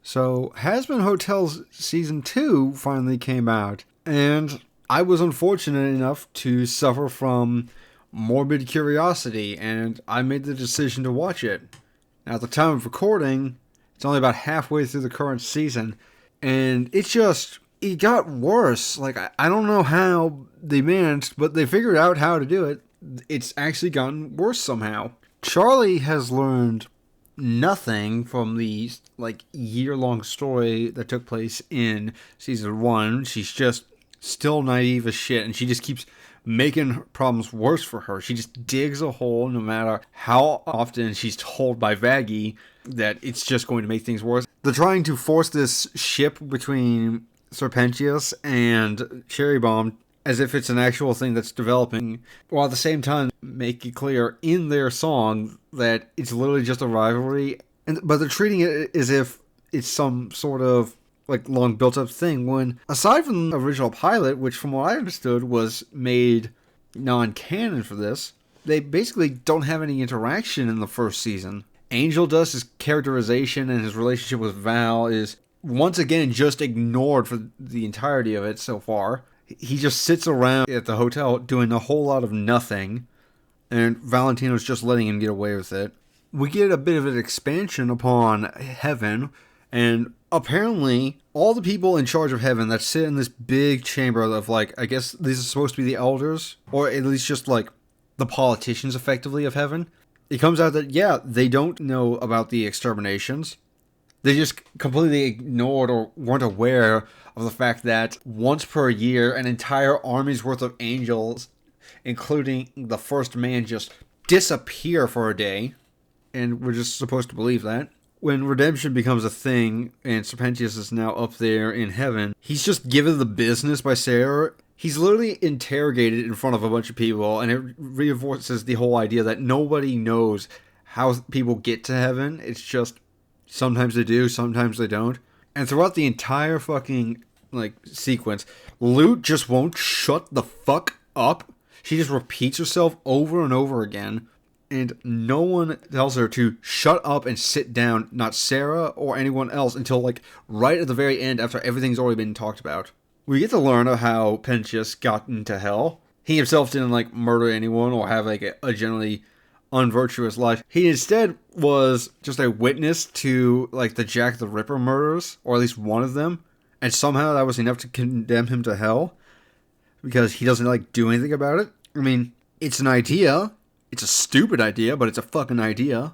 So, Hazbin Hotel's season 2 finally came out, and I was unfortunate enough to suffer from morbid curiosity, and I made the decision to watch it. Now, at the time of recording, it's only about halfway through the current season, and it got worse. Like, I don't know how they managed, but they figured out how to do it. It's actually gotten worse somehow. Charlie has learned nothing from the year-long story that took place in season 1. She's just still naive as shit, and she just keeps making problems worse for her. She just digs a hole no matter how often she's told by Vaggie that it's just going to make things worse. They're trying to force this ship between Serpentius and Cherry Bomb as if it's an actual thing that's developing, while at the same time make it clear in their song that it's literally just a rivalry, but they're treating it as if it's some sort of long built up thing, when aside from the original pilot, which from what I understood was made non-canon for this, they basically don't have any interaction in the first season. Angel Dust's characterization and his relationship with Val is once again just ignored for the entirety of it so far. He just sits around at the hotel doing a whole lot of nothing, and Valentino's just letting him get away with it. We get a bit of an expansion upon Heaven, and apparently all the people in charge of Heaven that sit in this big chamber of, I guess these are supposed to be the elders, or at least just, the politicians, effectively, of Heaven. It comes out that, yeah, they don't know about the exterminations. They just completely ignored or weren't aware of the fact that once per year, an entire army's worth of angels, including the first man, just disappear for a day. And we're just supposed to believe that. When redemption becomes a thing, and Serpentius is now up there in Heaven, he's just given the business by Sarah. He's literally interrogated in front of a bunch of people, and it reinforces the whole idea that nobody knows how people get to Heaven. It's just sometimes they do, sometimes they don't. And throughout the entire fucking, sequence, Lute just won't shut the fuck up. She just repeats herself over and over again. And no one tells her to shut up and sit down, not Sarah or anyone else, until, right at the very end after everything's already been talked about. We get to learn of how Pentius got into hell. He himself didn't, murder anyone or have, a generally unvirtuous life. He instead was just a witness to the Jack the Ripper murders, or at least one of them, and somehow that was enough to condemn him to hell because he doesn't do anything about it. I mean, it's an idea. It's a stupid idea, but it's a fucking idea.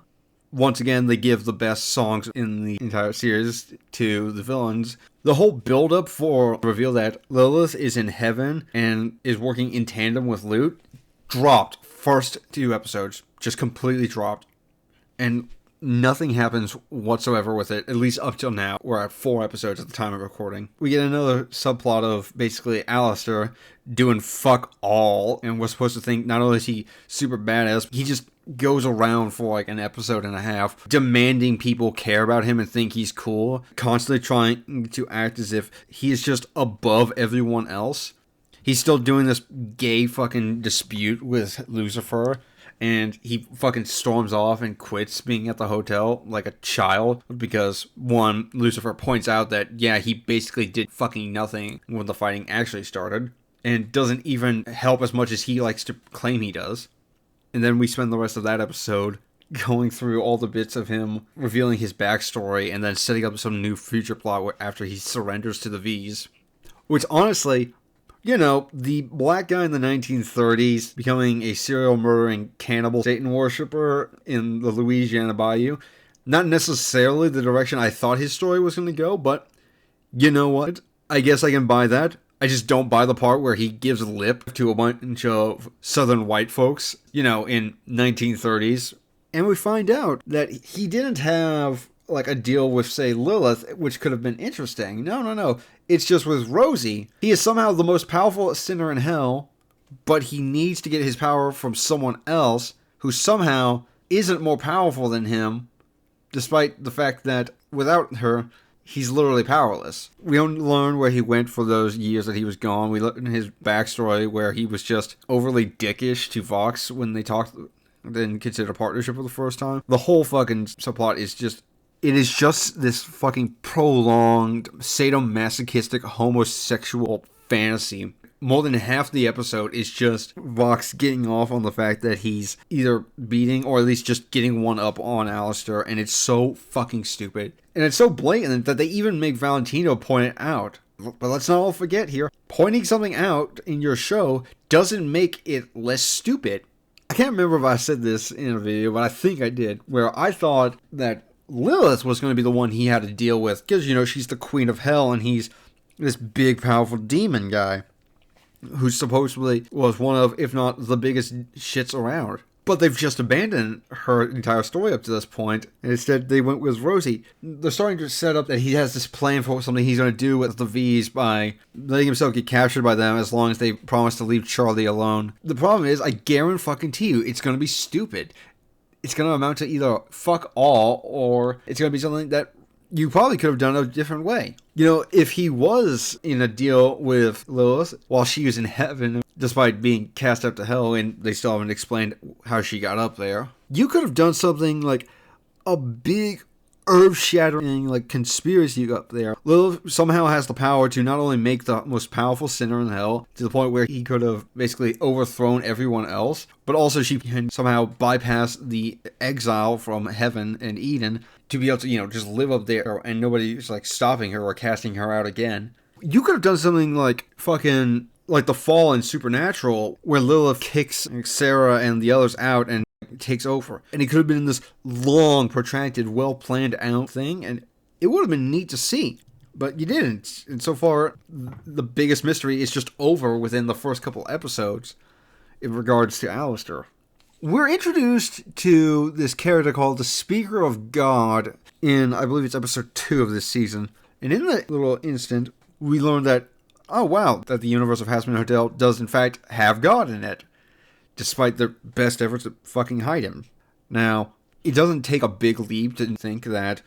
Once again, they give the best songs in the entire series to the villains. The whole build-up for reveal that Lilith is in Heaven and is working in tandem with Lute dropped first 2 episodes. Just completely dropped. And nothing happens whatsoever with it, at least up till now. We're at 4 episodes at the time of recording. We get another subplot of basically Alistair doing fuck all, and we're supposed to think not only is he super badass, he just goes around for an episode and a half demanding people care about him and think he's cool, constantly trying to act as if he is just above everyone else. He's still doing this gay fucking dispute with Lucifer, and he fucking storms off and quits being at the hotel like a child because, one, Lucifer points out that, yeah, he basically did fucking nothing when the fighting actually started, and doesn't even help as much as he likes to claim he does. And then we spend the rest of that episode going through all the bits of him revealing his backstory and then setting up some new future plot after he surrenders to the V's. Which, honestly, the black guy in the 1930s becoming a serial murdering cannibal Satan worshiper in the Louisiana Bayou, not necessarily the direction I thought his story was going to go, but you know what? I guess I can buy that. I just don't buy the part where he gives lip to a bunch of southern white folks, in 1930s. And we find out that he didn't have, a deal with, say, Lilith, which could have been interesting. No. It's just with Rosie. He is somehow the most powerful sinner in hell, but he needs to get his power from someone else who somehow isn't more powerful than him, despite the fact that without her, he's literally powerless. We don't learn where he went for those years that he was gone. We learn his backstory where he was just overly dickish to Vox when they talked and considered a partnership for the first time. The whole fucking subplot is just It is just this fucking prolonged, sadomasochistic, homosexual fantasy. More than half the episode is just Vox getting off on the fact that he's either beating or at least just getting one up on Alistair, and it's so fucking stupid. And it's so blatant that they even make Valentino point it out. But let's not all forget here, pointing something out in your show doesn't make it less stupid. I can't remember if I said this in a video, but I think I did, where I thought that Lilith was going to be the one he had to deal with, because, you know, she's the queen of hell, and he's this big, powerful demon guy, who supposedly was one of, if not the biggest shits around. But they've just abandoned her entire story up to this point, and instead they went with Rosie. They're starting to set up that he has this plan for something he's going to do with the V's by letting himself get captured by them as long as they promise to leave Charlie alone. The problem is, I guarantee you, it's going to be stupid. It's going to amount to either fuck all, or it's going to be something that you probably could have done a different way. You know, if he was in a deal with Lilith while she was in heaven, despite being cast up to hell, and they still haven't explained how she got up there, you could have done something like a big, earth-shattering, like, conspiracy up there. Lilith somehow has the power to not only make the most powerful sinner in hell, to the point where he could have basically overthrown everyone else, but also she can somehow bypass the exile from heaven and Eden to be able to, you know, just live up there, and nobody's, like, stopping her or casting her out again. You could have done something like fucking, like The Fall in Supernatural, where Lilith kicks Sarah and the others out and takes over. And it could have been this long, protracted, well-planned out thing, and it would have been neat to see. But you didn't. And so far, the biggest mystery is just over within the first couple episodes in regards to Alistair. We're introduced to this character called the Speaker of God in, I believe it's episode 2 of this season. And in that little instant, we learn that, oh wow, that the universe of Hazbin Hotel does in fact have God in it, despite their best efforts to fucking hide him. Now, it doesn't take a big leap to think that,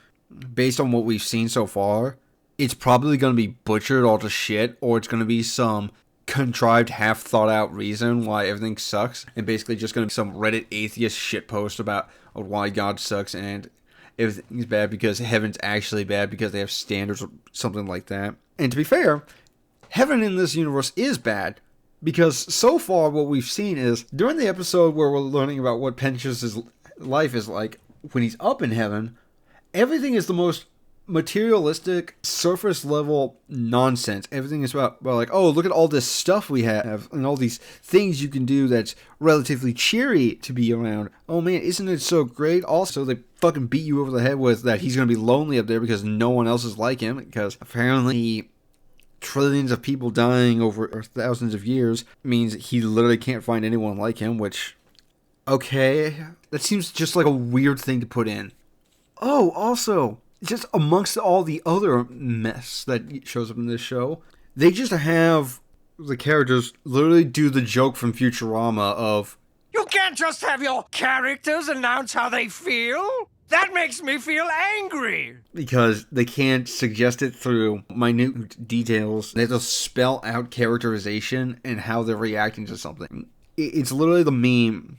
based on what we've seen so far, it's probably going to be butchered all to shit, or it's going to be some contrived, half-thought-out reason why everything sucks, and basically just going to be some Reddit atheist shitpost about why God sucks and everything's bad because heaven's actually bad because they have standards or something like that. And to be fair, heaven in this universe is bad, because so far what we've seen is, during the episode where we're learning about what Pentious' life is like when he's up in heaven, everything is the most materialistic, surface level nonsense. Everything is about like, oh, look at all this stuff we have and all these things you can do that's relatively cheery to be around. Oh man, isn't it so great? Also, they fucking beat you over the head with that he's going to be lonely up there because no one else is like him, because apparently trillions of people dying over thousands of years means he literally can't find anyone like him, which, okay, that seems just like a weird thing to put in. Oh, also, just amongst all the other mess that shows up in this show, they just have the characters literally do the joke from Futurama of, "You can't just have your characters announce how they feel. That makes me feel angry." Because they can't suggest it through minute details. They have to spell out characterization and how they're reacting to something. It's literally the meme.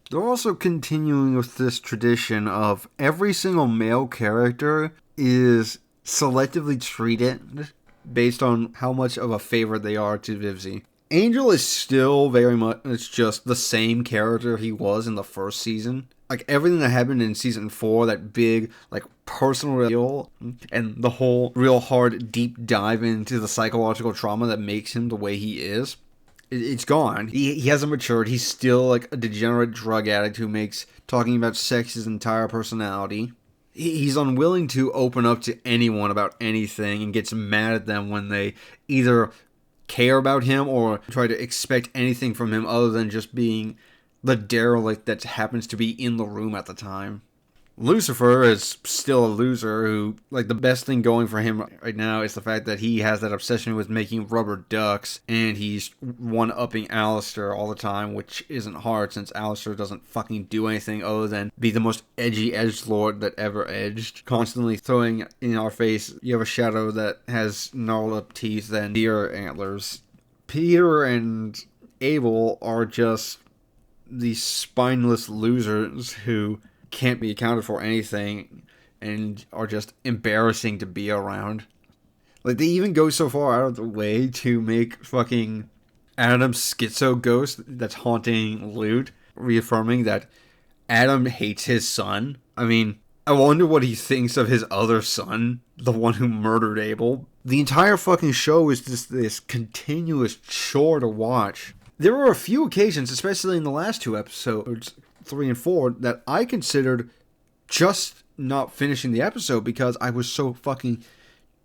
They're also continuing with this tradition of every single male character is selectively treated based on how much of a favorite they are to Vivzie. Angel is still very much just the same character he was in the first season. Like, everything that happened in season 4, that big, like, personal reveal, and the whole real hard, deep dive into the psychological trauma that makes him the way he is, it's gone. He hasn't matured. He's still, like, a degenerate drug addict who makes talking about sex his entire personality. He's unwilling to open up to anyone about anything and gets mad at them when they either care about him or try to expect anything from him other than just being the derelict that happens to be in the room at the time. Lucifer is still a loser who, like, the best thing going for him right now is the fact that he has that obsession with making rubber ducks, and he's one-upping Alistair all the time, which isn't hard since Alistair doesn't fucking do anything other than be the most edgy edgelord that ever edged, constantly throwing in our face, you have a shadow that has gnarled up teeth and deer antlers. Peter and Abel are just these spineless losers who can't be accounted for anything. and are just embarrassing to be around. Like, they even go so far out of the way to make fucking Adam's schizo ghost that's haunting Lute, reaffirming that Adam hates his son. I mean, I wonder what he thinks of his other son, the one who murdered Abel. The entire fucking show is just this continuous chore to watch. There were a few occasions, especially in the last 2 episodes, 3 and 4, that I considered just not finishing the episode because I was so fucking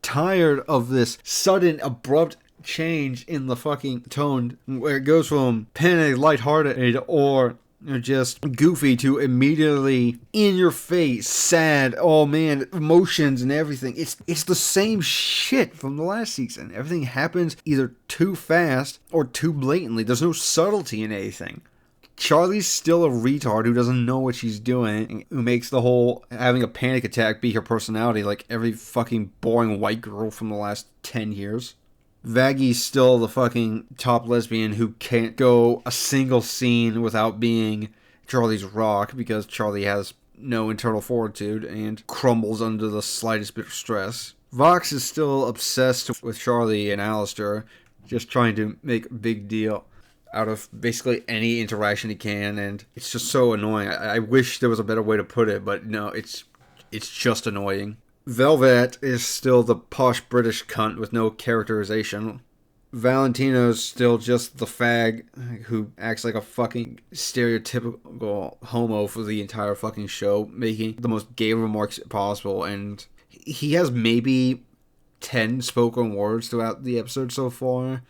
tired of this sudden, abrupt change in the fucking tone where it goes from panic, lighthearted, or just goofy to immediately in your face, sad, oh man, emotions and everything. It's the same shit from the last season. Everything happens either too fast or too blatantly. There's no subtlety in anything. Charlie's still a retard who doesn't know what she's doing, who makes the whole having a panic attack be her personality like every fucking boring white girl from the last 10 years. Vaggie's still the fucking top lesbian who can't go a single scene without being Charlie's rock because Charlie has no internal fortitude and crumbles under the slightest bit of stress. Vox is still obsessed with Charlie and Alistair, just trying to make a big deal out of basically any interaction he can, and it's just so annoying. I wish there was a better way to put it, but no, it's just annoying. Velvet is still the posh British cunt with no characterization. Valentino's still just the fag who acts like a fucking stereotypical homo for the entire fucking show, making the most gay remarks possible, and he has maybe 10 spoken words throughout the episode so far,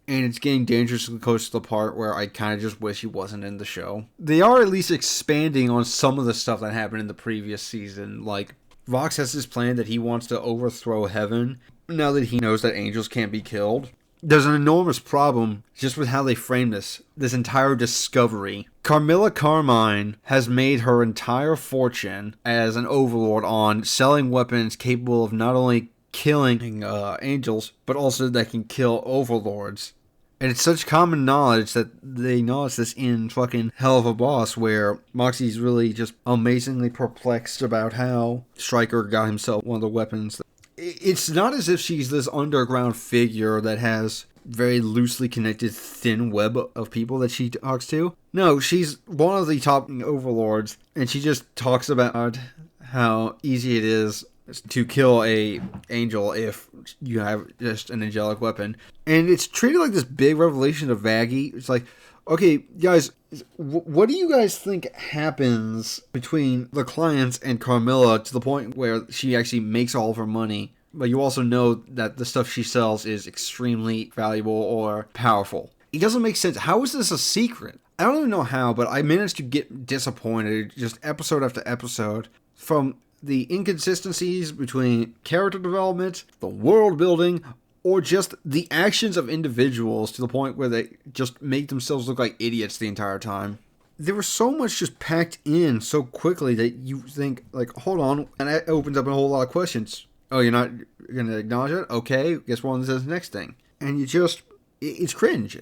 and it's getting dangerously close to the part where I kind of just wish he wasn't in the show. They are at least expanding on some of the stuff that happened in the previous season. Like, Vox has this plan that he wants to overthrow heaven now that he knows that angels can't be killed. There's an enormous problem just with how they frame this entire discovery. Carmilla Carmine has made her entire fortune as an overlord on selling weapons capable of not only killing angels, but also that can kill overlords. And it's such common knowledge that they acknowledge this in fucking Hell of a Boss, where Moxie's really just amazingly perplexed about how Stryker got himself one of the weapons. It's not as if she's this underground figure that has very loosely connected thin web of people that she talks to. No, she's one of the top overlords, and she just talks about how easy it is to kill a angel if you have just an angelic weapon. And it's treated like this big revelation of Vaggie. It's like, okay, guys, what do you guys think happens between the clients and Carmilla to the point where she actually makes all of her money, but you also know that the stuff she sells is extremely valuable or powerful? It doesn't make sense. How is this a secret? I don't even know how, but I managed to get disappointed just episode after episode from the inconsistencies between character development, the world building, or just the actions of individuals to the point where they just make themselves look like idiots the entire time. There was so much just packed in so quickly that you think, like, hold on, and that opens up a whole lot of questions. Oh, you're not going to acknowledge it? Okay, guess we're on to the next thing. And you just, it's cringe.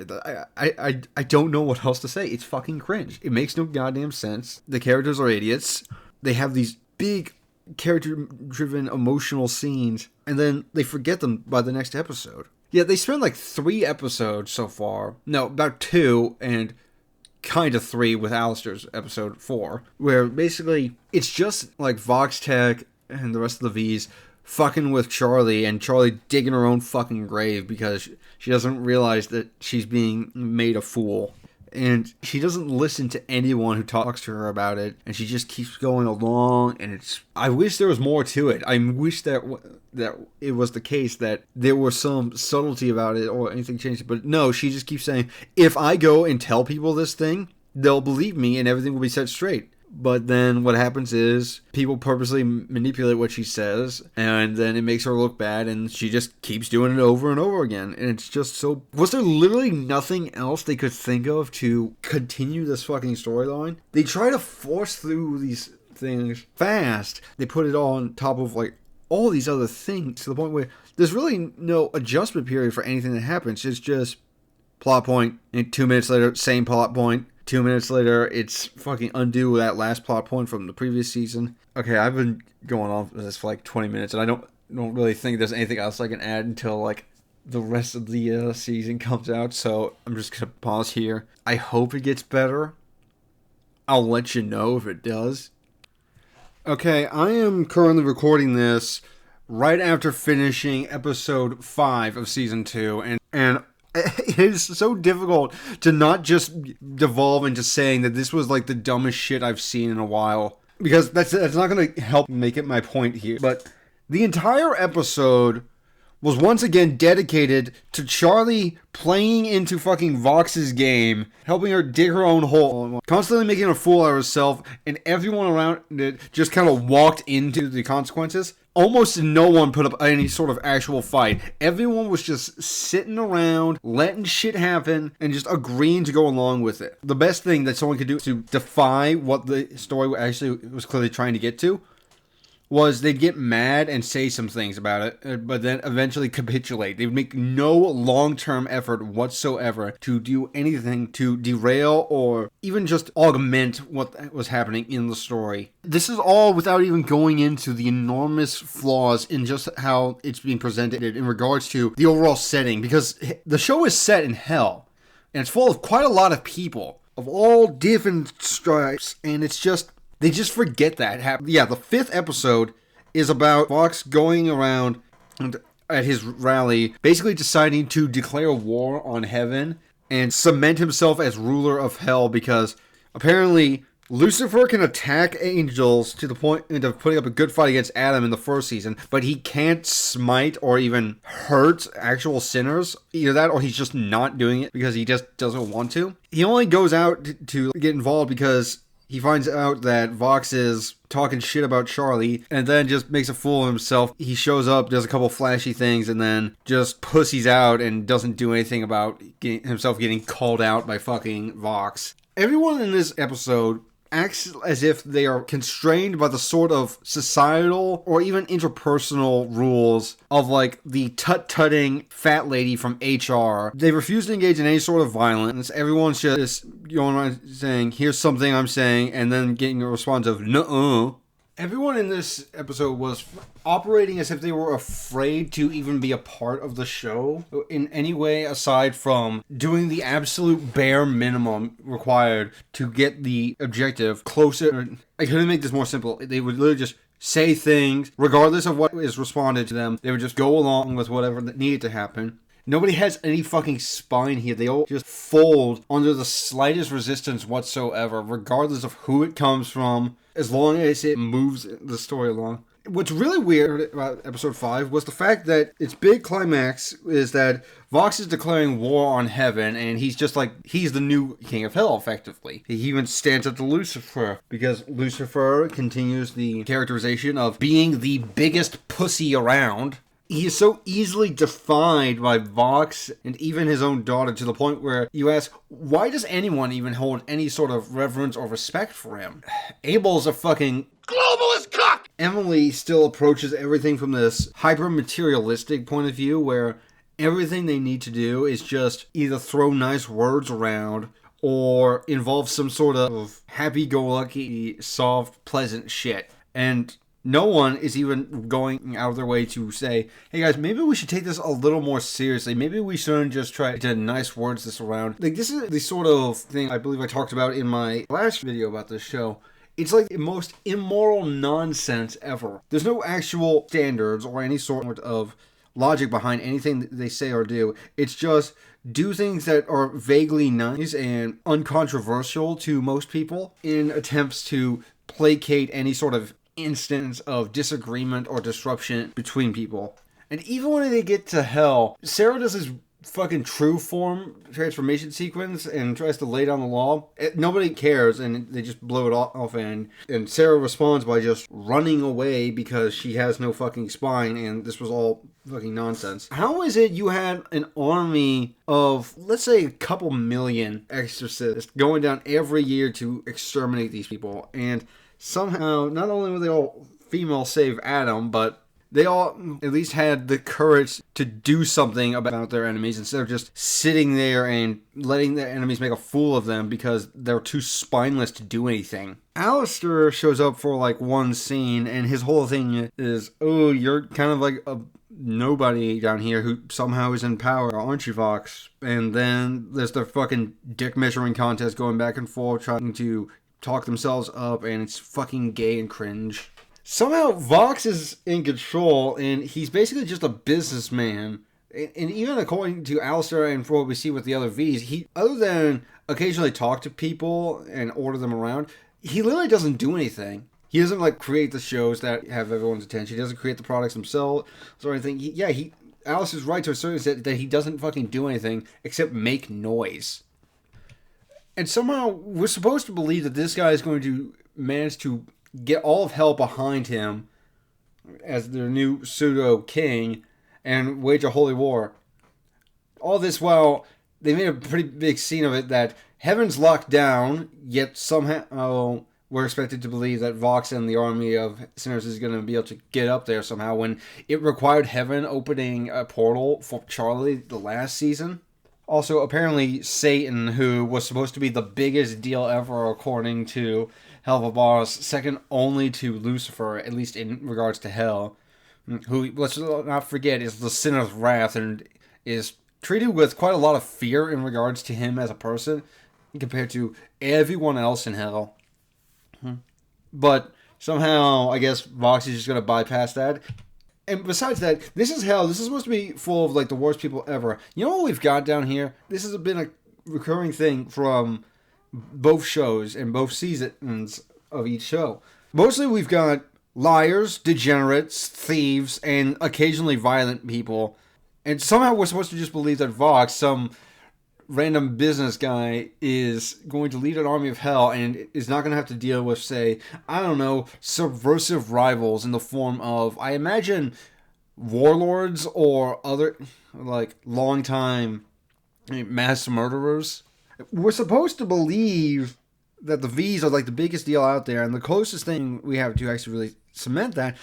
I don't know what else to say. It's fucking cringe. It makes no goddamn sense. The characters are idiots. They have these big character-driven emotional scenes, and then they forget them by the next episode. Yeah, they spent like 3 episodes so far. No, about 2, and kind of 3 with Alistair's episode 4, where basically it's just like Vox Tech and the rest of the V's fucking with Charlie, and Charlie digging her own fucking grave because she doesn't realize that she's being made a fool. And she doesn't listen to anyone who talks to her about it, and she just keeps going along, and I wish there was more to it. I wish that it was the case that there was some subtlety about it or anything changed, but no, she just keeps saying, if I go and tell people this thing, they'll believe me and everything will be set straight. But then what happens is people purposely manipulate what she says, and then it makes her look bad, and she just keeps doing it over and over again. And it's just so... Was there literally nothing else they could think of to continue this fucking storyline? They try to force through these things fast. They put it all on top of, like, all these other things to the point where there's really no adjustment period for anything that happens. It's just plot point, and 2 minutes later, same plot point. 2 minutes later, it's fucking undo that last plot point from the previous season. Okay, I've been going on with this for like 20 minutes, and I don't really think there's anything else I can add until like the rest of the season comes out. So I'm just gonna pause here. I hope it gets better. I'll let you know if it does. Okay, I am currently recording this right after finishing episode 5 of season 2, and it is so difficult to not just devolve into saying that this was like the dumbest shit I've seen in a while, because that's not going to help make it my point here. But the entire episode was once again dedicated to Charlie playing into fucking Vox's game, helping her dig her own hole, constantly making a fool out of herself, and everyone around it just kind of walked into the consequences. Almost no one put up any sort of actual fight. Everyone was just sitting around, letting shit happen, and just agreeing to go along with it. The best thing that someone could do to defy what the story actually was clearly trying to get to was they'd get mad and say some things about it, but then eventually capitulate. They would make no long-term effort whatsoever to do anything to derail or even just augment what was happening in the story. This is all without even going into the enormous flaws in just how it's being presented in regards to the overall setting, because the show is set in hell, and it's full of quite a lot of people of all different stripes, and it's just... they just forget that. Yeah, the 5th episode is about Vox going around and at his rally, basically deciding to declare war on heaven and cement himself as ruler of hell, because apparently Lucifer can attack angels to the point of putting up a good fight against Adam in the first season, but he can't smite or even hurt actual sinners. Either that or he's just not doing it because he just doesn't want to. He only goes out to get involved because he finds out that Vox is talking shit about Charlie, and then just makes a fool of himself. He shows up, does a couple flashy things, and then just pussies out and doesn't do anything about himself getting called out by fucking Vox. Everyone in this episode acts as if they are constrained by the sort of societal or even interpersonal rules of like the tut-tutting fat lady from HR. They refuse to engage in any sort of violence. Everyone's just going around saying, here's something I'm saying, and then getting a response of, nuh-uh. Everyone in this episode was operating as if they were afraid to even be a part of the show in any way aside from doing the absolute bare minimum required to get the objective closer. I couldn't make this more simple. They would literally just say things, regardless of what is responded to them. They would just go along with whatever that needed to happen. Nobody has any fucking spine here. They all just fold under the slightest resistance whatsoever, regardless of who it comes from, as long as it moves the story along. What's really weird about episode 5 was the fact that its big climax is that Vox is declaring war on heaven, and he's just like, he's the new king of hell, effectively. He even stands up to Lucifer, because Lucifer continues the characterization of being the biggest pussy around. He is so easily defied by Vox and even his own daughter, to the point where you ask, why does anyone even hold any sort of reverence or respect for him? Abel's a fucking globalist cock! Emily still approaches everything from this hyper-materialistic point of view, where everything they need to do is just either throw nice words around or involve some sort of happy-go-lucky, soft, pleasant shit. And no one is even going out of their way to say, hey guys, maybe we should take this a little more seriously. Maybe we shouldn't just try to nice words this around. Like, this is the sort of thing I believe I talked about in my last video about this show. It's like the most immoral nonsense ever. There's no actual standards or any sort of logic behind anything that they say or do. It's just do things that are vaguely nice and uncontroversial to most people in attempts to placate any sort of instance of disagreement or disruption between people. And even when they get to hell, Sarah does this fucking true form transformation sequence and tries to lay down the law. Nobody cares, and they just blow it off, and Sarah responds by just running away because she has no fucking spine, and this was all fucking nonsense. How is it you had an army of, let's say, a couple million exorcists going down every year to exterminate these people, and somehow, not only were they all female save Adam, but they all at least had the courage to do something about their enemies instead of just sitting there and letting their enemies make a fool of them because they're too spineless to do anything. Alistair shows up for like one scene, and his whole thing is, oh, you're kind of like a nobody down here who somehow is in power, aren't you, Vox? And then there's the fucking dick measuring contest going back and forth, trying to talk themselves up, and it's fucking gay and cringe. Somehow Vox is in control, and he's basically just a businessman. And even according to Alistair and for what we see with the other Vs, he, other than occasionally talk to people and order them around, he literally doesn't do anything. He doesn't like create the shows that have everyone's attention. He doesn't create the products himself or anything. Alistair's right to a certain extent that he doesn't fucking do anything except make noise. And somehow we're supposed to believe that this guy is going to manage to get all of hell behind him as their new pseudo-king and wage a holy war. All this while they made a pretty big scene of it that heaven's locked down, yet somehow we're expected to believe that Vox and the army of sinners is going to be able to get up there somehow when it required heaven opening a portal for Charlie the last season. Also, apparently Satan, who was supposed to be the biggest deal ever according to Helvabar's, second only to Lucifer, at least in regards to hell, who, let's not forget, is the sinner's wrath and is treated with quite a lot of fear in regards to him as a person compared to everyone else in hell. But somehow, I guess Vox is just going to bypass that. And besides that, this is hell. This is supposed to be full of like the worst people ever. You know what we've got down here? This has been a recurring thing from both shows and both seasons of each show. Mostly we've got liars, degenerates, thieves, and occasionally violent people. And somehow we're supposed to just believe that Vox, some random business guy, is going to lead an army of hell and is not going to have to deal with, say, I don't know, subversive rivals in the form of, I imagine, warlords or other, like, long-time mass murderers. We're supposed to believe that the Vs are, like, the biggest deal out there, and the closest thing we have to actually really cement that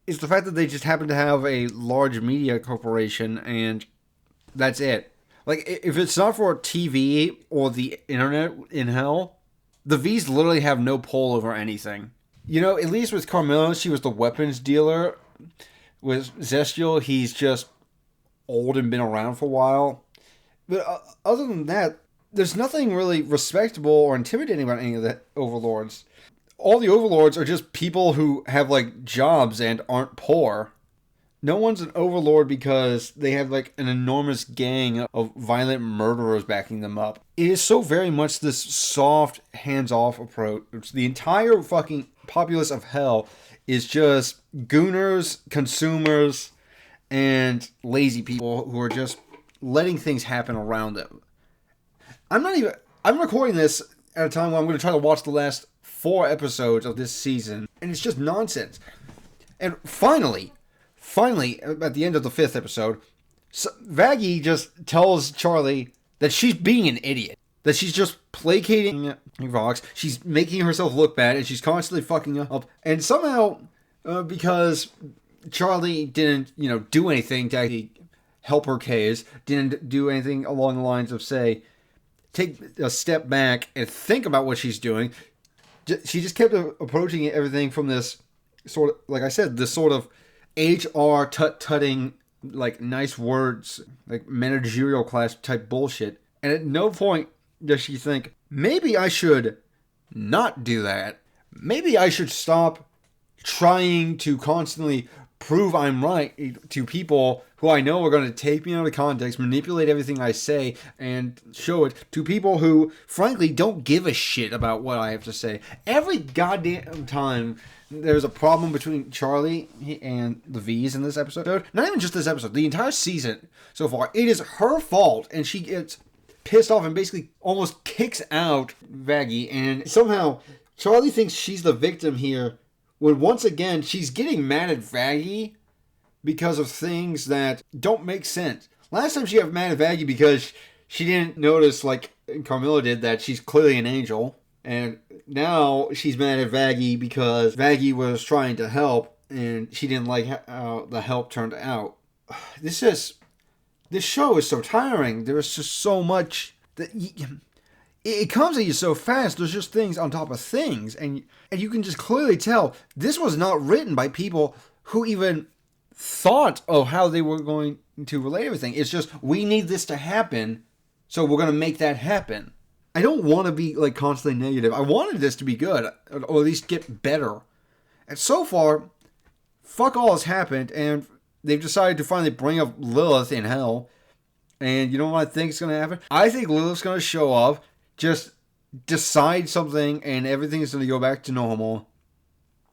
is the fact that they just happen to have a large media corporation, and that's it. Like, if it's not for TV or the internet in hell, the Vs literally have no pull over anything. You know, at least with Carmilla, she was the weapons dealer. With Zestial, he's just old and been around for a while. But other than that, there's nothing really respectable or intimidating about any of the overlords. All the overlords are just people who have, like, jobs and aren't poor. No one's an overlord because they have like an enormous gang of violent murderers backing them up. It is so very much this soft, hands-off approach. The entire fucking populace of hell is just gooners, consumers, and lazy people who are just letting things happen around them. I'm recording this at a time when I'm going to try to watch the last 4 episodes of this season, and it's just nonsense. And finally, at the end of the 5th episode, Vaggie just tells Charlie that she's being an idiot. That she's just placating Vox. She's making herself look bad, and she's constantly fucking up. And somehow, because Charlie didn't, do anything to actually help her case, didn't do anything along the lines of, say, take a step back and think about what she's doing, she just kept approaching everything from this sort of, like I said, this sort of HR tut-tutting, like, nice words, like, managerial class type bullshit. And at no point does she think, maybe I should not do that. Maybe I should stop trying to constantly prove I'm right to people who I know are going to take me out of context, manipulate everything I say, and show it to people who, frankly, don't give a shit about what I have to say. Every goddamn time there's a problem between Charlie and the V's in this episode, not even just this episode, the entire season so far, it is her fault, and she gets pissed off and basically almost kicks out Vaggie, and somehow Charlie thinks she's the victim here, when once again she's getting mad at Vaggie because of things that don't make sense. Last time she got mad at Vaggie because she didn't notice, like Carmilla did, that she's clearly an angel. And now she's mad at Vaggie because Vaggie was trying to help. and she didn't like how the help turned out. This show is so tiring. There's just so much that it comes at you so fast. There's just things on top of things, and you can just clearly tell this was not written by people who even thought of how they were going to relate everything. It's just, we need this to happen, so we're going to make that happen. I don't want to be like constantly negative. I wanted this to be good, or at least get better. And so far, fuck all has happened, and they've decided to finally bring up Lilith in hell. And you know what I think is going to happen? I think Lilith's going to show up, just decide something, and everything is going to go back to normal.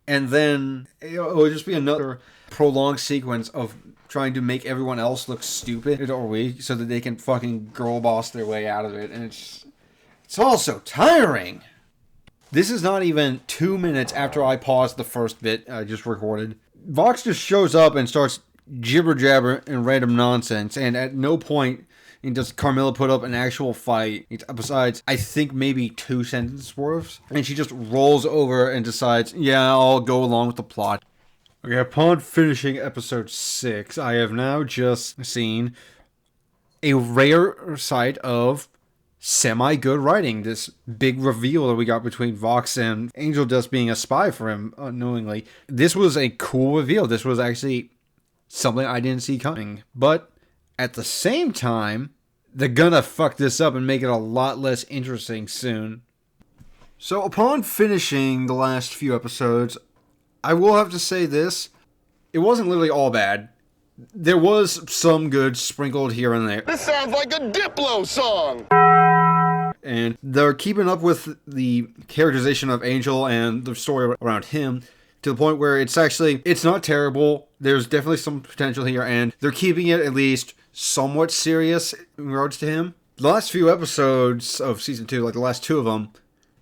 And then it'll just be another prolonged sequence of trying to make everyone else look stupid or weak so that they can fucking girl boss their way out of it. And it's all so tiring. This is not even 2 minutes after I paused the first bit I just recorded. Vox just shows up and starts jibber jabber and random nonsense, and at no point does Carmilla put up an actual fight besides, I think, maybe 2 sentence worths, and she just rolls over and decides, yeah, I'll go along with the plot. Okay, upon finishing episode 6, I have now just seen a rare sight of semi-good writing. This big reveal that we got between Vox and Angel Dust being a spy for him unknowingly. This was a cool reveal. This was actually something I didn't see coming. But at the same time, they're gonna fuck this up and make it a lot less interesting soon. So upon finishing the last few episodes, I will have to say this. It wasn't literally all bad. There was some good sprinkled here and there. This sounds like a Diplo song! And they're keeping up with the characterization of Angel and the story around him to the point where it's not terrible. There's definitely some potential here, and they're keeping it at least somewhat serious in regards to him. The last few episodes of season 2, like the last 2 of them,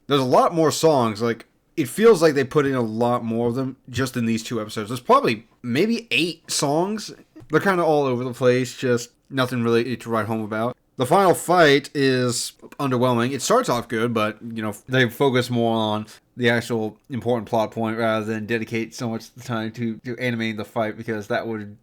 there's a lot more songs. Like, it feels like they put in a lot more of them just in these 2 episodes. There's probably maybe 8 songs. They're kind of all over the place, just nothing really to write home about. The final fight is underwhelming. It starts off good, but, they focus more on the actual important plot point rather than dedicate so much time to animating the fight, because that would,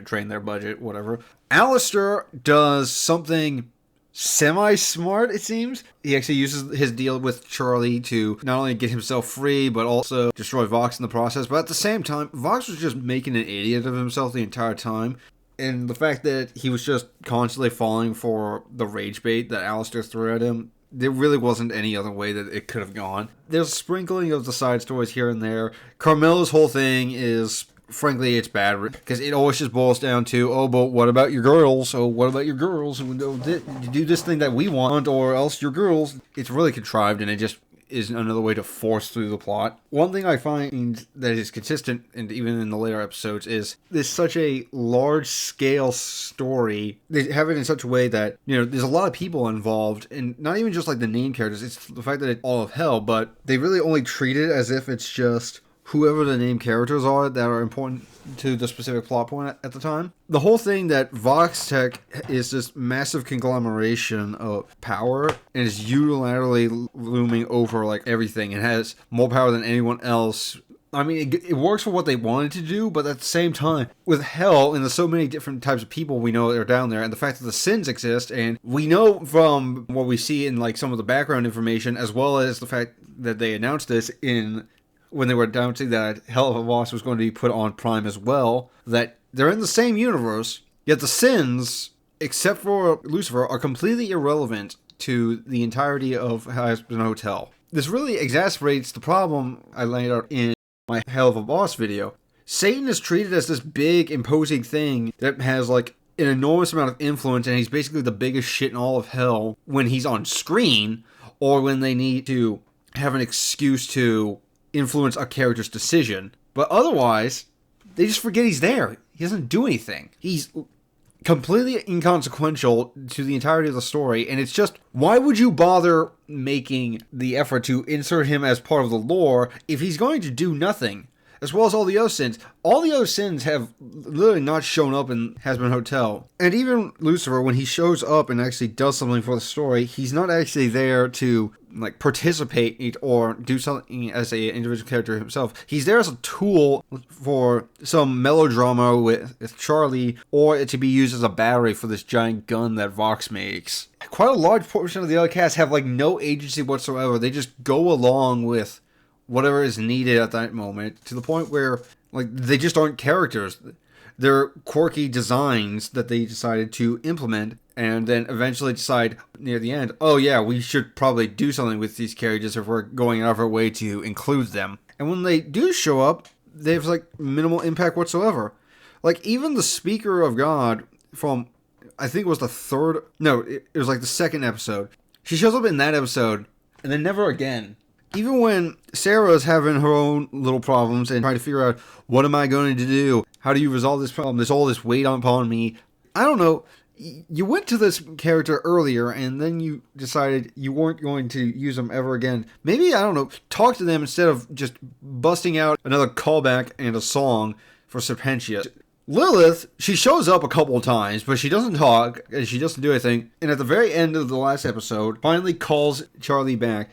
drain their budget, whatever. Alistair does something semi-smart, it seems. He actually uses his deal with Charlie to not only get himself free, but also destroy Vox in the process. But at the same time, Vox was just making an idiot of himself the entire time. And the fact that he was just constantly falling for the rage bait that Alistair threw at him, there really wasn't any other way that it could have gone. There's a sprinkling of the side stories here and there. Carmilla's whole thing is, frankly, it's bad, because it always just boils down to, oh, but what about your girls? Oh, what about your girls? Do this thing that we want, or else your girls. It's really contrived, and it just is another way to force through the plot. One thing I find that is consistent, and even in the later episodes, is there's such a large-scale story. They have it in such a way that, there's a lot of people involved, and not even just like the name characters, it's the fact that it's all of hell, but they really only treat it as if it's just whoever the named characters are that are important to the specific plot point at the time. The whole thing that Vox Tech is this massive conglomeration of power and is unilaterally looming over like everything and has more power than anyone else. I mean, it works for what they wanted to do, but at the same time, with hell and there's so many different types of people we know that are down there, and the fact that the sins exist, and we know from what we see in like some of the background information, as well as the fact that they announced this when they were announcing that Hell of a Boss was going to be put on Prime as well, that they're in the same universe, yet the sins, except for Lucifer, are completely irrelevant to the entirety of Hazbin Hotel. This really exacerbates the problem I laid out in my Hell of a Boss video. Satan is treated as this big, imposing thing that has like an enormous amount of influence, and he's basically the biggest shit in all of hell when he's on screen, or when they need to have an excuse to influence a character's decision. But otherwise, they just forget he's there. He doesn't do anything. He's completely inconsequential to the entirety of the story, and it's just, why would you bother making the effort to insert him as part of the lore if he's going to do nothing? As well as all the other sins. All the other sins have literally not shown up in Hazbin Hotel. And even Lucifer, when he shows up and actually does something for the story, he's not actually there to like participate or do something as a individual character himself. He's there as a tool for some melodrama with Charlie, or to be used as a battery for this giant gun that Vox makes. Quite a large portion of the other cast have like no agency whatsoever. They just go along with whatever is needed at that moment, to the point where like they just aren't characters. They're quirky designs that they decided to implement, and then eventually decide near the end, oh yeah, we should probably do something with these characters if we're going out of our way to include them. And when they do show up, they have like minimal impact whatsoever. Like even the Speaker of God from, I think it was it was like the second episode. She shows up in that episode, and then never again. Even when Sarah's having her own little problems and trying to figure out, what am I going to do? How do you resolve this problem? There's all this weight upon me. I don't know. You went to this character earlier, and then you decided you weren't going to use them ever again. Maybe, I don't know, talk to them instead of just busting out another callback and a song for Serpentia. Lilith, she shows up a couple of times, but she doesn't talk, and she doesn't do anything. And at the very end of the last episode, finally calls Charlie back.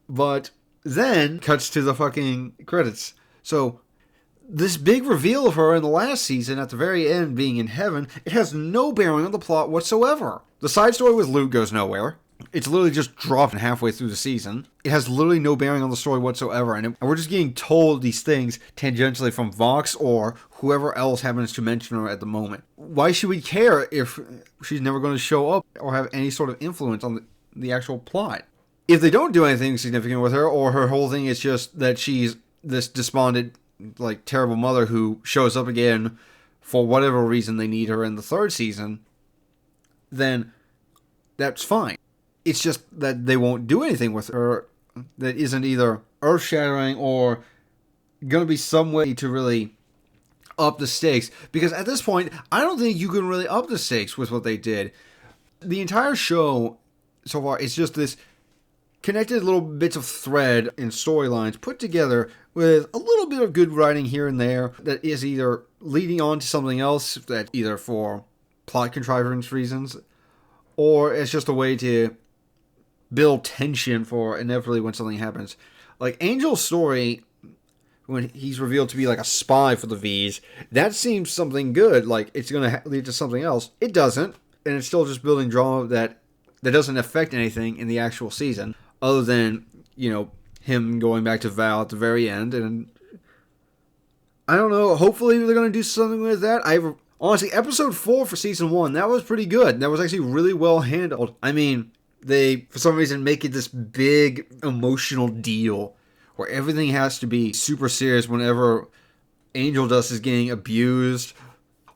But then cuts to the fucking credits. So this big reveal of her in the last season at the very end being in heaven, it has no bearing on the plot whatsoever. The side story with Luke goes nowhere. It's literally just dropped halfway through the season. It has literally no bearing on the story whatsoever, and we're just getting told these things tangentially from Vox or whoever else happens to mention her at the moment. Why should we care if she's never going to show up or have any sort of influence on the actual plot? If they don't do anything significant with her, or her whole thing is just that she's this despondent, like, terrible mother who shows up again for whatever reason they need her in the third season, then that's fine. It's just that they won't do anything with her that isn't either earth-shattering or going to be some way to really up the stakes. Because at this point, I don't think you can really up the stakes with what they did. The entire show so far is just this connected little bits of thread and storylines put together with a little bit of good writing here and there that is either leading on to something else, that either for plot contrivance reasons, or it's just a way to build tension for inevitably when something happens. Like Angel's story, when he's revealed to be like a spy for the V's, that seems something good, like it's going to lead to something else. It doesn't, and it's still just building drama that doesn't affect anything in the actual season, other than, you know, him going back to Val at the very end. And I don't know, hopefully they're going to do something with that. Honestly, episode 4 for season 1, that was pretty good. That was actually really well handled. I mean, they, for some reason, make it this big emotional deal where everything has to be super serious whenever Angel Dust is getting abused,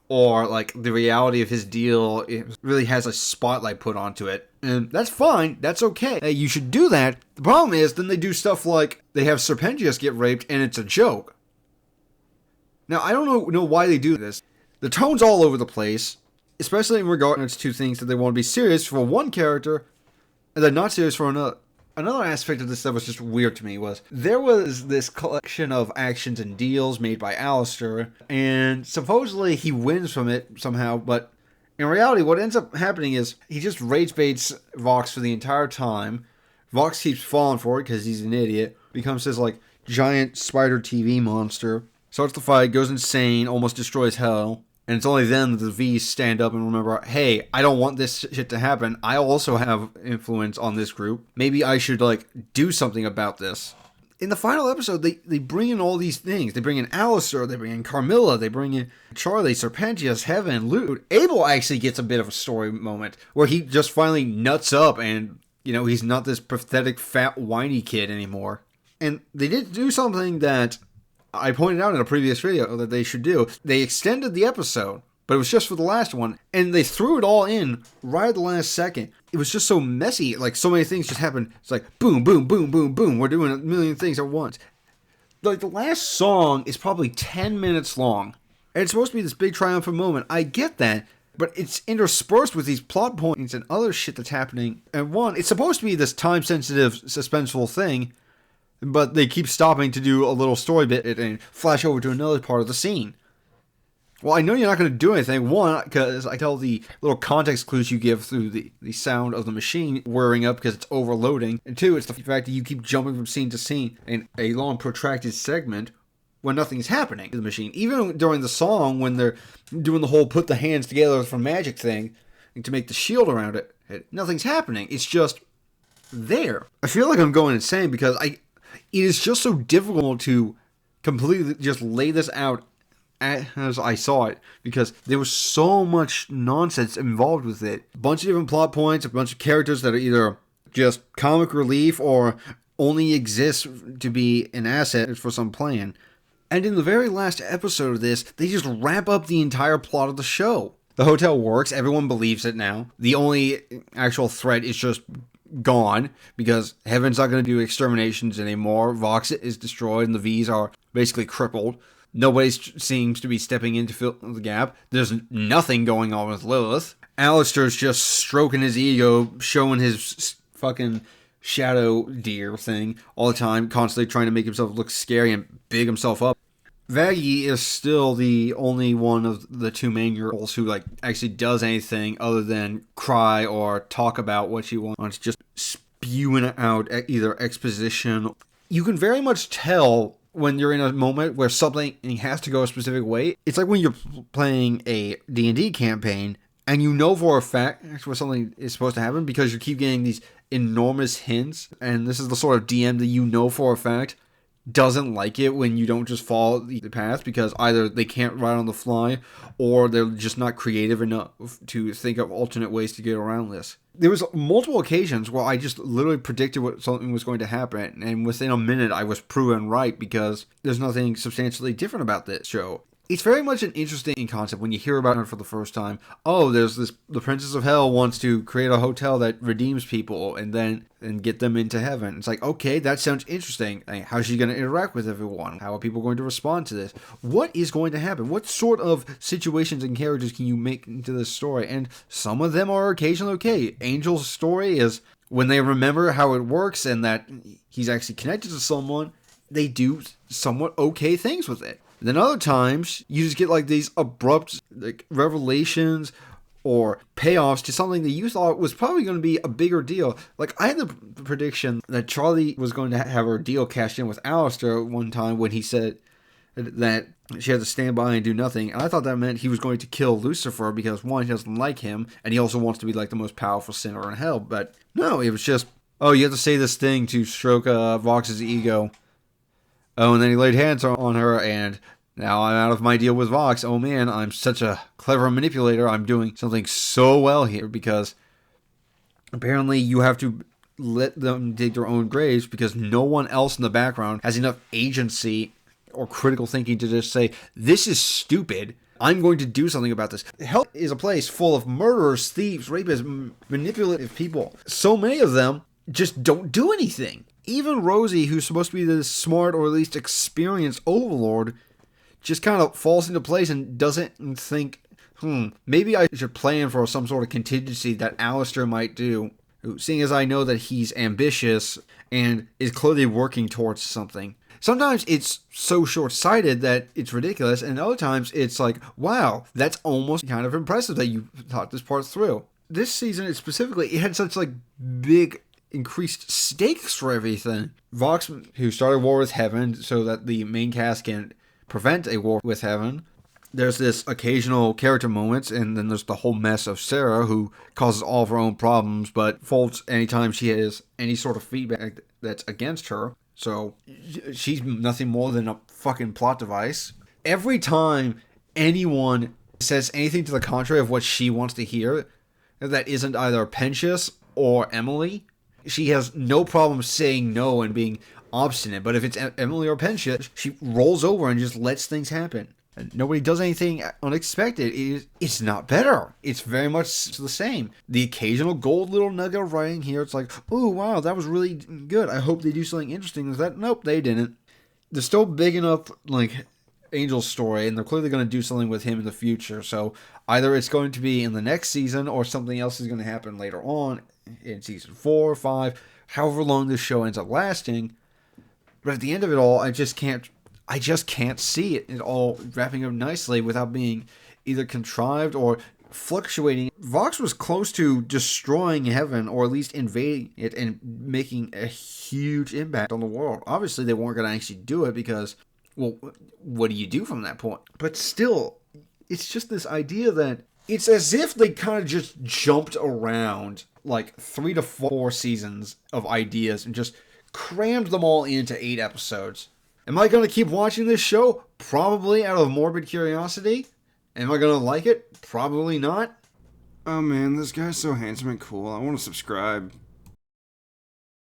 or like the reality of his deal, it really has a spotlight put onto it. And that's fine, that's okay. Hey, you should do that. The problem is, then they do stuff like they have Serpentius get raped and it's a joke. Now, I don't know why they do this. The tone's all over the place, especially in regards to things that they want to be serious for one character and then not serious for another. Another aspect of this that was just weird to me was there was this collection of actions and deals made by Alistair, and supposedly he wins from it somehow, but in reality what ends up happening is he just rage baits Vox for the entire time. Vox keeps falling for it because he's an idiot, becomes this like giant spider TV monster, starts the fight, goes insane, almost destroys hell. And it's only then that the V's stand up and remember, hey, I don't want this shit to happen. I also have influence on this group. Maybe I should, like, do something about this. In the final episode, they bring in all these things. They bring in Alistair, they bring in Carmilla, they bring in Charlie, Serpentius, Heaven, Luke. Abel actually gets a bit of a story moment where he just finally nuts up and, you know, he's not this pathetic, fat, whiny kid anymore. And they did do something that I pointed out in a previous video that they should do. They extended the episode, but it was just for the last one, and they threw it all in right at the last second. It was just so messy, like so many things just happened. It's like boom, boom, boom, boom, boom. We're doing a million things at once. Like the last song is probably 10 minutes long, and it's supposed to be this big triumphant moment. I get that, but it's interspersed with these plot points and other shit that's happening. And one, it's supposed to be this time-sensitive, suspenseful thing, but they keep stopping to do a little story bit and flash over to another part of the scene. Well, I know you're not going to do anything. One, because I tell the little context clues you give through the sound of the machine whirring up because it's overloading. And two, it's the fact that you keep jumping from scene to scene in a long, protracted segment when nothing's happening to the machine. Even during the song, when they're doing the whole put the hands together for magic thing to make the shield around it, nothing's happening. It's just there. I feel like I'm going insane because it is just so difficult to completely just lay this out as I saw it, because there was so much nonsense involved with it. A bunch of different plot points, a bunch of characters that are either just comic relief or only exist to be an asset for some plan. And in the very last episode of this, they just wrap up the entire plot of the show. The hotel works, everyone believes it now. The only actual threat is just gone, because Heaven's not going to do exterminations anymore. Vox is destroyed, and the V's are basically crippled. Nobody seems to be stepping in to fill the gap. There's nothing going on with Lilith. Alistair's just stroking his ego, showing his fucking shadow deer thing all the time, constantly trying to make himself look scary and big himself up. Vaggie is still the only one of the two main girls who actually does anything other than cry or talk about what she wants, just spewing out either exposition. You can very much tell when you're in a moment where something has to go a specific way. It's like when you're playing a D&D campaign and you know for a fact where something is supposed to happen because you keep getting these enormous hints, and this is the sort of DM that you know for a fact doesn't like it when you don't just follow the path, because either they can't write on the fly or they're just not creative enough to think of alternate ways to get around this. There was multiple occasions where I just literally predicted what something was going to happen, and within a minute I was proven right because there's nothing substantially different about this show. It's very much an interesting concept when you hear about it for the first time. Oh, there's this, the Princess of Hell wants to create a hotel that redeems people and get them into heaven. It's like, okay, that sounds interesting. How's she going to interact with everyone? How are people going to respond to this? What is going to happen? What sort of situations and characters can you make into this story? And some of them are occasionally okay. Angel's story is when they remember how it works and that he's actually connected to someone, they do somewhat okay things with it. Then other times, you just get these abrupt revelations or payoffs to something that you thought was probably going to be a bigger deal. I had the prediction that Charlie was going to have her deal cashed in with Alistair one time when he said that she had to stand by and do nothing. And I thought that meant he was going to kill Lucifer because, one, he doesn't like him, and he also wants to be the most powerful sinner in hell. But no, it was just, oh, you have to say this thing to stroke Vox's ego. Oh, and then he laid hands on her, and now I'm out of my deal with Vox. Oh man, I'm such a clever manipulator. I'm doing something so well here because apparently you have to let them dig their own graves because no one else in the background has enough agency or critical thinking to just say, this is stupid. I'm going to do something about this. Hell is a place full of murderers, thieves, rapists, manipulative people. So many of them just don't do anything. Even Rosie, who's supposed to be the smart or at least experienced overlord, just kind of falls into place and doesn't think, maybe I should plan for some sort of contingency that Alistair might do, seeing as I know that he's ambitious and is clearly working towards something. Sometimes it's so short-sighted that it's ridiculous, and other times it's like, wow, that's almost kind of impressive that you thought this part through. This season specifically, it had such big increased stakes for everything. Vox, who started war with Heaven so that the main cast can prevent a war with Heaven. There's this occasional character moments, and then there's the whole mess of Sarah, who causes all of her own problems, but faults anytime she has any sort of feedback that's against her. So she's nothing more than a fucking plot device. Every time anyone says anything to the contrary of what she wants to hear, that isn't either Pensius or Emily, she has no problem saying no and being obstinate. But if it's Emily or Pensius, she rolls over and just lets things happen. And nobody does anything unexpected. It's not better. It's very much the same. The occasional gold little nugget of writing here, it's like, oh wow, that was really good. I hope they do something interesting with that. Nope, they didn't. They're still big enough, Angel's story, and they're clearly going to do something with him in the future. So either it's going to be in the next season or something else is going to happen later on in season 4 or 5, however long this show ends up lasting. But at the end of it all, I just can't I just can't see it all wrapping up nicely without being either contrived or fluctuating. Vox was close to destroying heaven, or at least invading it and making a huge impact on the world. Obviously, they weren't going to actually do it because, well, what do you do from that point? But still, it's just this idea that it's as if they kind of just jumped around like 3 to 4 seasons of ideas and just crammed them all into 8 episodes. Am I going to keep watching this show? Probably out of morbid curiosity. Am I going to like it? Probably not. Oh man, this guy's so handsome and cool. I want to subscribe.